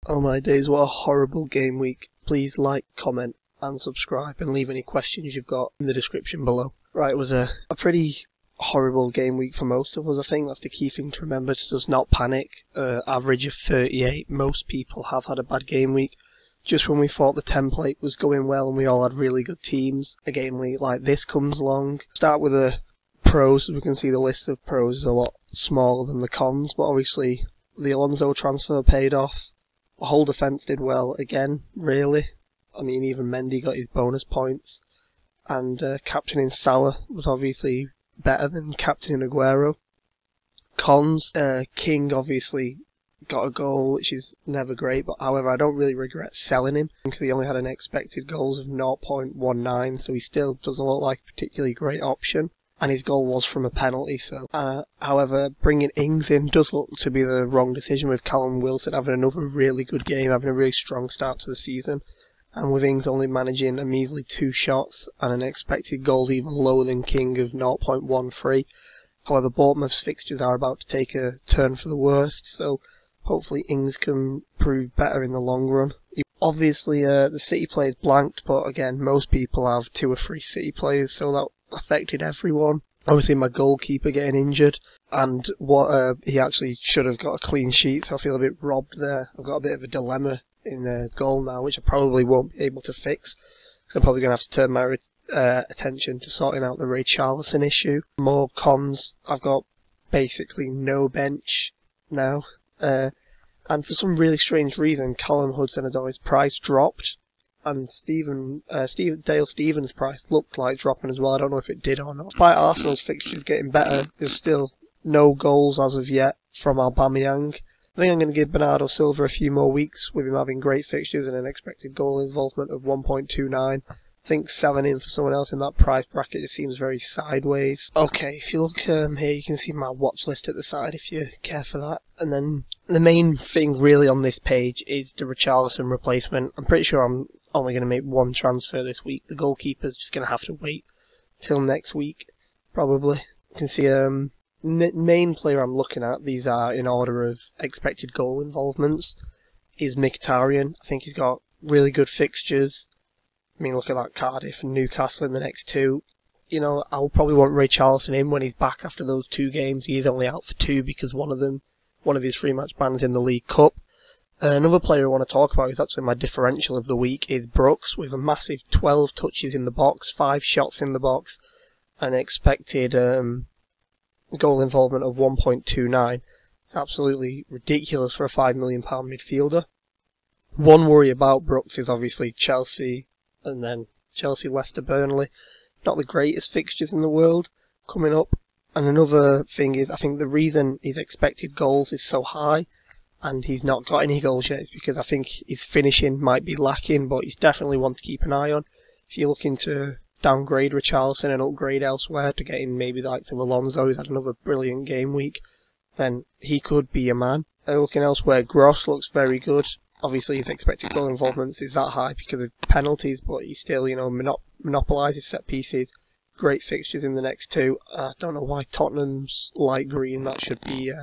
Oh my days, what a horrible game week. Please like, comment and subscribe and leave any questions you've got in the description below. Right, it was a pretty horrible game week for most of us. I think that's the key thing to remember, to just not panic. Average of 38, most people have had a bad game week. Just when we thought the template was going well and we all had really good teams, a game week like this comes along. Start with the pros, as we can see the list of pros is a lot smaller than the cons, but obviously the Alonso transfer paid off. The whole defence did well again, really. I mean, even Mendy got his bonus points. And captaining Salah was obviously better than captaining Aguero. Cons, King obviously got a goal, which is never great, but however, I don't really regret selling him, because he only had an expected goals of 0.19, so he still doesn't look like a particularly great option. And his goal was from a penalty, so however, bringing Ings in does look to be the wrong decision, with Callum Wilson having another really good game, having a really strong start to the season, and with Ings only managing a measly 2 shots and an expected goals even lower than King of 0.13. However, Bournemouth's fixtures are about to take a turn for the worst, so hopefully Ings can prove better in the long run. Obviously, the City players blanked, but again, most people have 2 or 3 City players, so that affected everyone. Obviously my goalkeeper getting injured, and what he actually should have got a clean sheet, so I feel a bit robbed there. I've got a bit of a dilemma in goal now, which I probably won't be able to fix, because I'm probably going to have to turn my attention to sorting out the Richarlison issue. More cons, I've got basically no bench now, and for some really strange reason Callum Hudson-Odoi's price dropped, and Dale Stevens' price looked like dropping as well. I don't know if it did or not. Despite Arsenal's fixtures getting better, there's still no goals as of yet from Aubameyang. I think I'm going to give Bernardo Silva a few more weeks, with him having great fixtures and an expected goal involvement of 1.29. I think selling him for someone else in that price bracket just seems very sideways. Okay, if you look here, you can see my watch list at the side if you care for that. And then the main thing really on this page is the Richarlison replacement. I'm pretty sure I'm only going to make one transfer this week. The goalkeeper's just going to have to wait till next week, probably. You can see main player I'm looking at, these are in order of expected goal involvements, is Mkhitaryan. I think he's got really good fixtures. I mean, look at that, Cardiff and Newcastle in the next 2. You know, I'll probably want Richarlison in when he's back after those 2 games. He's only out for 2 because one of his 3-match bans in the League Cup. Another player I want to talk about is actually my differential of the week, is Brooks, with a massive 12 touches in the box, 5 shots in the box, and expected goal involvement of 1.29. It's absolutely ridiculous for a £5 million midfielder. One worry about Brooks is obviously Chelsea, and then Chelsea, Leicester, Burnley. Not the greatest fixtures in the world coming up. And another thing is, I think the reason his expected goals is so high and he's not got any goals yet is because I think his finishing might be lacking, but he's definitely one to keep an eye on. If you're looking to downgrade Richarlison and upgrade elsewhere to get in maybe the likes of Alonso, who's had another brilliant game week, then he could be a man. Looking elsewhere, Gross looks very good. Obviously his expected goal involvement is that high because of penalties, but he still, monopolises set pieces. Great fixtures in the next 2. I don't know why Tottenham's light green, that should be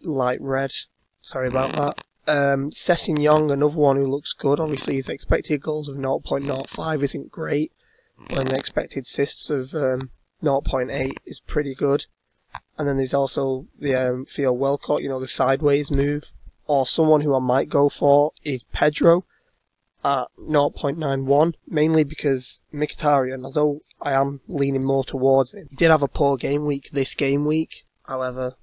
light red. Sorry about that. Sessegnon, another one who looks good. Obviously his expected goals of 0.05 isn't great, but an expected assists of 0.8 is pretty good. And then there's also the Theo Walcott, the sideways move. Or someone who I might go for is Pedro at 0.91, mainly because Mkhitaryan, although I am leaning more towards him, he did have a poor game week this game week. However,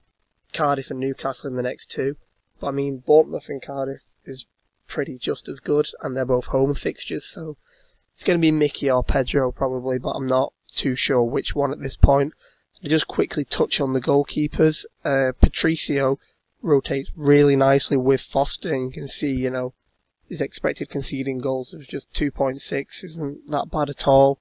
Cardiff and Newcastle in the next 2. But I mean, Bournemouth and Cardiff is pretty just as good, and they're both home fixtures, so it's going to be Mickey or Pedro probably, but I'm not too sure which one at this point. I'll just quickly touch on the goalkeepers. Patricio rotates really nicely with Foster, and you can see, his expected conceding goals of just 2.6 isn't that bad at all.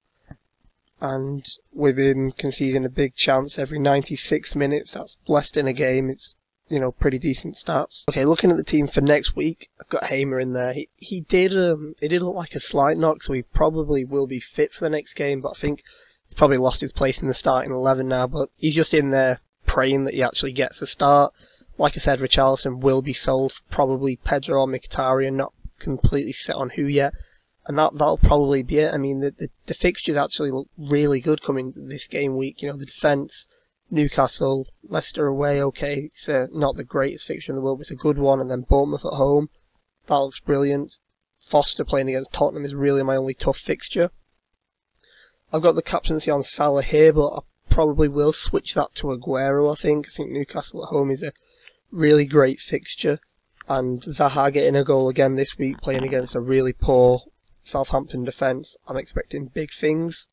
And with him conceding a big chance every 96 minutes, that's less than a game, it's, pretty decent stats. Okay, looking at the team for next week, I've got Hamer in there. He did look like a slight knock, so he probably will be fit for the next game, but I think he's probably lost his place in the starting 11 now, but he's just in there praying that he actually gets a start. Like I said, Richarlison will be sold for probably Pedro or Mkhitaryan, not completely set on who yet. And that'll probably be it. I mean, the fixtures actually look really good coming this game week. You know, the defence, Newcastle, Leicester away, okay, it's not the greatest fixture in the world, but it's a good one. And then Bournemouth at home, that looks brilliant. Foster playing against Tottenham is really my only tough fixture. I've got the captaincy on Salah here, but I probably will switch that to Aguero, I think. I think Newcastle at home is a really great fixture. And Zaha getting a goal again this week, playing against a really poor Southampton defence. I'm expecting big things.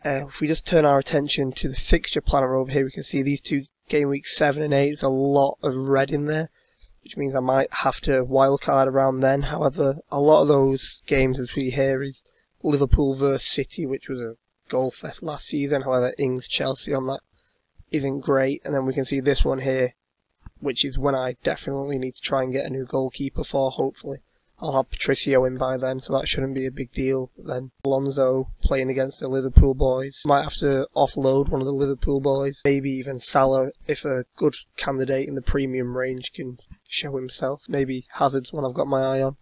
If we just turn our attention to the fixture planner over here, we can see these two game weeks 7 and 8. There's a lot of red in there, which means I might have to wildcard around then. However, a lot of those games as we hear is Liverpool vs City, which was a goal fest last season. However, Ings Chelsea on that isn't great. And then we can see this one here, which is when I definitely need to try and get a new goalkeeper for, hopefully. I'll have Patricio in by then, so that shouldn't be a big deal. But then Alonso playing against the Liverpool boys. Might have to offload one of the Liverpool boys. Maybe even Salah, if a good candidate in the premium range can show himself. Maybe Hazard's one I've got my eye on.